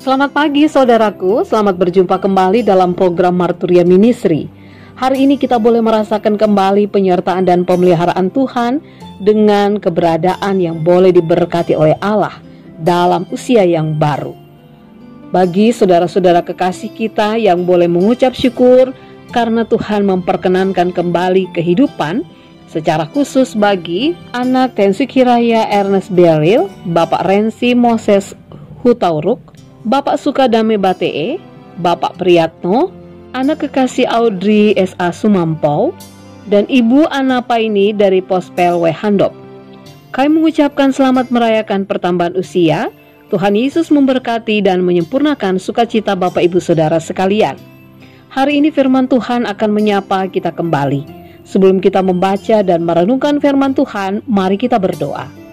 Selamat pagi saudaraku, selamat berjumpa kembali dalam program Marturia Ministry. Hari ini kita boleh merasakan kembali penyertaan dan pemeliharaan Tuhan dengan keberadaan yang boleh diberkati oleh Allah dalam usia yang baru. Bagi saudara-saudara kekasih kita yang boleh mengucap syukur karena Tuhan memperkenankan kembali kehidupan, secara khusus bagi anak Tensuk Hiraya Ernest Beryl, Bapak Rensi Moses Hutauruk, Bapak Sukadame Batee, Bapak Priyatno, anak kekasih Audrey S.A. Sumampau, dan Ibu Ana Paini dari Pospel Wehandop. Kami mengucapkan selamat merayakan pertambahan usia. Tuhan Yesus memberkati dan menyempurnakan sukacita Bapak Ibu Saudara sekalian. Hari ini firman Tuhan akan menyapa kita kembali. Sebelum kita membaca dan merenungkan firman Tuhan, mari kita berdoa.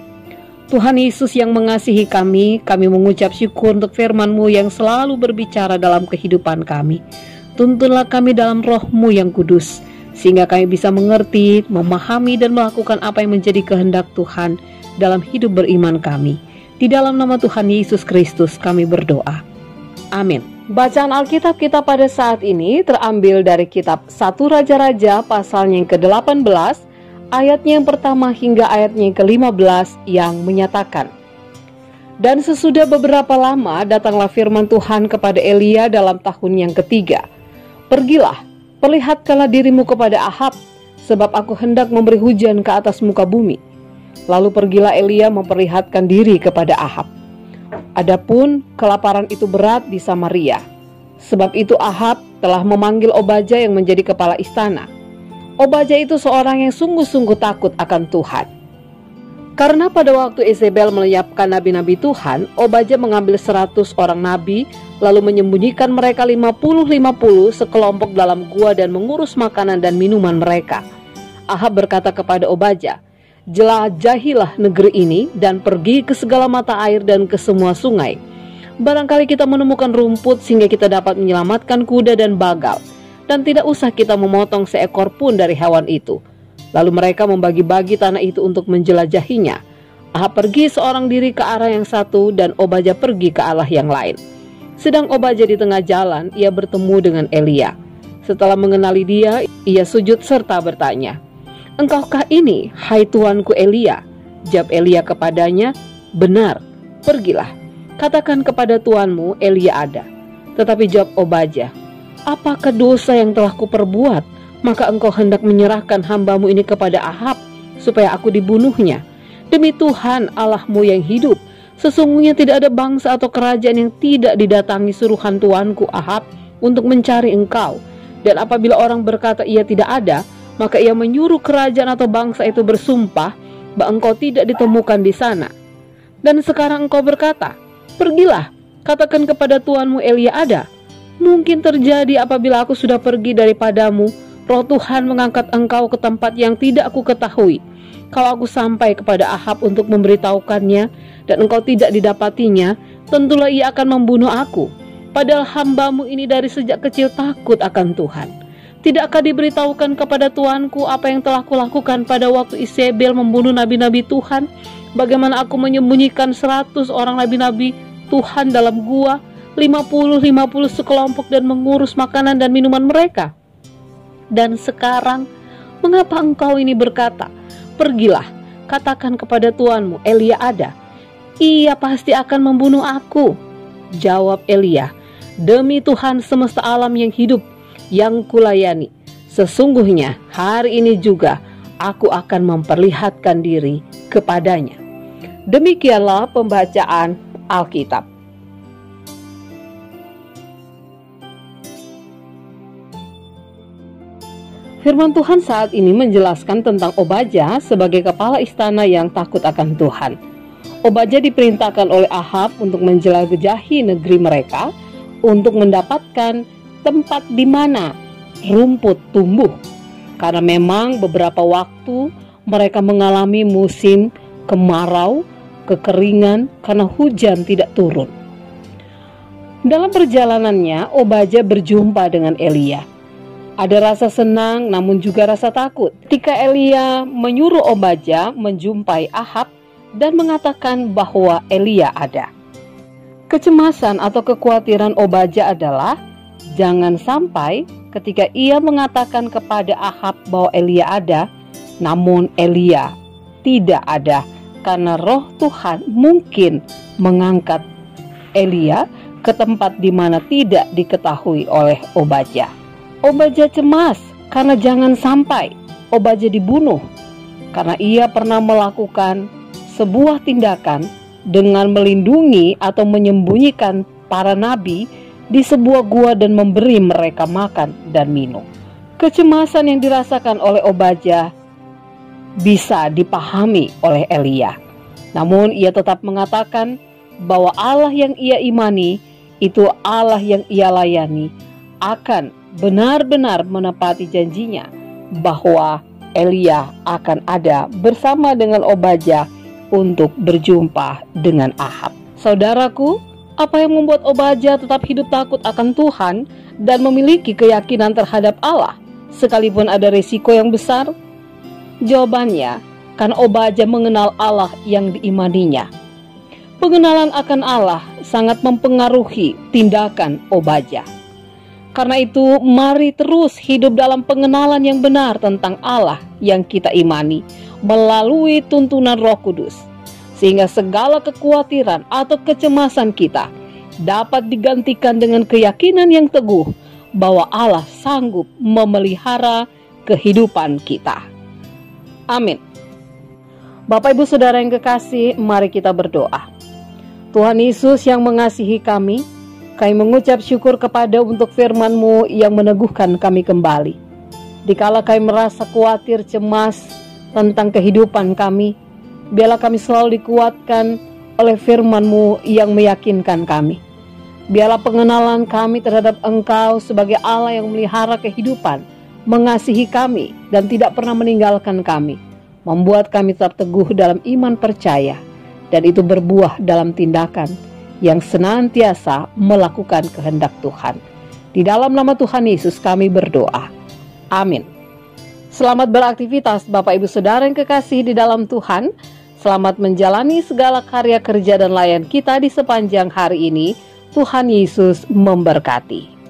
Tuhan Yesus yang mengasihi kami mengucap syukur untuk firman-Mu yang selalu berbicara dalam kehidupan kami. Tuntunlah kami dalam Roh-Mu yang kudus, sehingga kami bisa mengerti, memahami, dan melakukan apa yang menjadi kehendak Tuhan dalam hidup beriman kami. Di dalam nama Tuhan Yesus Kristus kami berdoa. Amin. Bacaan Alkitab kita pada saat ini terambil dari kitab 1 Raja-Raja pasalnya yang ke-18, ayatnya yang pertama hingga ayatnya yang ke-15 yang menyatakan, "Dan sesudah beberapa lama datanglah firman Tuhan kepada Elia dalam tahun yang ketiga. Pergilah, perlihatkanlah dirimu kepada Ahab, sebab aku hendak memberi hujan ke atas muka bumi." Lalu pergilah Elia memperlihatkan diri kepada Ahab. Adapun kelaparan itu berat di Samaria. Sebab itu Ahab telah memanggil Obaja yang menjadi kepala istana. Obaja itu seorang yang sungguh-sungguh takut akan Tuhan. Karena pada waktu Isabel melenyapkan nabi-nabi Tuhan, Obaja mengambil 100 orang nabi, lalu menyembunyikan mereka 50-50 sekelompok dalam gua dan mengurus makanan dan minuman mereka. Ahab berkata kepada Obaja, "Jelajahilah negeri ini dan pergi ke segala mata air dan ke semua sungai. Barangkali kita menemukan rumput sehingga kita dapat menyelamatkan kuda dan bagal. Dan tidak usah kita memotong seekor pun dari hewan itu." Lalu mereka membagi-bagi tanah itu untuk menjelajahinya. Ahab pergi seorang diri ke arah yang satu dan Obaja pergi ke arah yang lain. Sedang Obaja di tengah jalan, ia bertemu dengan Elia. Setelah mengenali dia, ia sujud serta bertanya, "Engkaukah ini, hai tuanku Elia?" Jawab Elia kepadanya, "Benar, pergilah, katakan kepada tuanmu Elia ada." Tetapi jawab Obaja, "Apakah dosa yang telah kuperbuat, maka engkau hendak menyerahkan hambamu ini kepada Ahab, supaya aku dibunuhnya? Demi Tuhan Allahmu yang hidup, sesungguhnya tidak ada bangsa atau kerajaan yang tidak didatangi suruhan tuanku Ahab untuk mencari engkau. Dan apabila orang berkata ia tidak ada, maka ia menyuruh kerajaan atau bangsa itu bersumpah bahwa engkau tidak ditemukan di sana. Dan sekarang engkau berkata, pergilah, katakan kepada tuanmu Elia ada. Mungkin terjadi apabila aku sudah pergi daripadamu, Roh Tuhan mengangkat engkau ke tempat yang tidak aku ketahui. Kalau aku sampai kepada Ahab untuk memberitahukannya dan engkau tidak didapatinya, tentulah ia akan membunuh aku. Padahal hambamu ini dari sejak kecil takut akan Tuhan. Tidakkah diberitahukan kepada tuanku apa yang telah kulakukan pada waktu Isabel membunuh nabi-nabi Tuhan? Bagaimana aku menyembunyikan 100 orang nabi-nabi Tuhan dalam gua, 50-50 sekelompok dan mengurus makanan dan minuman mereka? Dan sekarang, mengapa engkau ini berkata, pergilah, katakan kepada tuanmu Elia ada. Ia pasti akan membunuh aku." Jawab Elia, "Demi Tuhan semesta alam yang hidup, yang kulayani, sesungguhnya hari ini juga aku akan memperlihatkan diri kepadanya." Demikianlah pembacaan Alkitab. Firman Tuhan saat ini menjelaskan tentang Obaja sebagai kepala istana yang takut akan Tuhan. Obaja diperintahkan oleh Ahab untuk menjelajahi negeri mereka untuk mendapatkan tempat di mana rumput tumbuh. Karena memang beberapa waktu mereka mengalami musim kemarau, kekeringan karena hujan tidak turun. Dalam perjalanannya, Obaja berjumpa dengan Elia. Ada rasa senang namun juga rasa takut ketika Elia menyuruh Obaja menjumpai Ahab dan mengatakan bahwa Elia ada. Kecemasan atau kekhawatiran Obadya adalah jangan sampai ketika ia mengatakan kepada Ahab bahwa Elia ada, namun Elia tidak ada, karena roh Tuhan mungkin mengangkat Elia ke tempat di mana tidak diketahui oleh Obadya. Obadya cemas karena jangan sampai Obadya dibunuh, karena ia pernah melakukan sebuah tindakan dengan melindungi atau menyembunyikan para nabi di sebuah gua dan memberi mereka makan dan minum. Kecemasan yang dirasakan oleh Obadya bisa dipahami oleh Elia. Namun ia tetap mengatakan bahwa Allah yang ia imani, itu Allah yang ia layani, akan benar-benar menepati janjinya bahwa Elia akan ada bersama dengan Obadya untuk berjumpa dengan Ahab. Saudaraku, apa yang membuat Obadya tetap hidup takut akan Tuhan dan memiliki keyakinan terhadap Allah sekalipun ada risiko yang besar? Jawabannya, karena Obadya mengenal Allah yang diimaninya. Pengenalan akan Allah sangat mempengaruhi tindakan Obadya. Karena itu, mari terus hidup dalam pengenalan yang benar tentang Allah yang kita imani melalui tuntunan Roh Kudus, sehingga segala kekhawatiran atau kecemasan kita dapat digantikan dengan keyakinan yang teguh bahwa Allah sanggup memelihara kehidupan kita. Amin. Bapak Ibu Saudara yang kekasih, mari kita berdoa. Tuhan Yesus yang mengasihi kami mengucap syukur kepada untuk firman-Mu yang meneguhkan kami kembali. Dikala kami merasa khawatir, cemas tentang kehidupan kami, biarlah kami selalu dikuatkan oleh firman-Mu yang meyakinkan kami. Biarlah pengenalan kami terhadap Engkau sebagai Allah yang memelihara kehidupan, mengasihi kami dan tidak pernah meninggalkan kami, membuat kami tetap teguh dalam iman percaya, dan itu berbuah dalam tindakan yang senantiasa melakukan kehendak Tuhan. Di dalam nama Tuhan Yesus kami berdoa. Amin. Selamat beraktivitas Bapak Ibu Saudara yang kekasih di dalam Tuhan. Selamat menjalani segala karya kerja dan layan kita di sepanjang hari ini. Tuhan Yesus memberkati.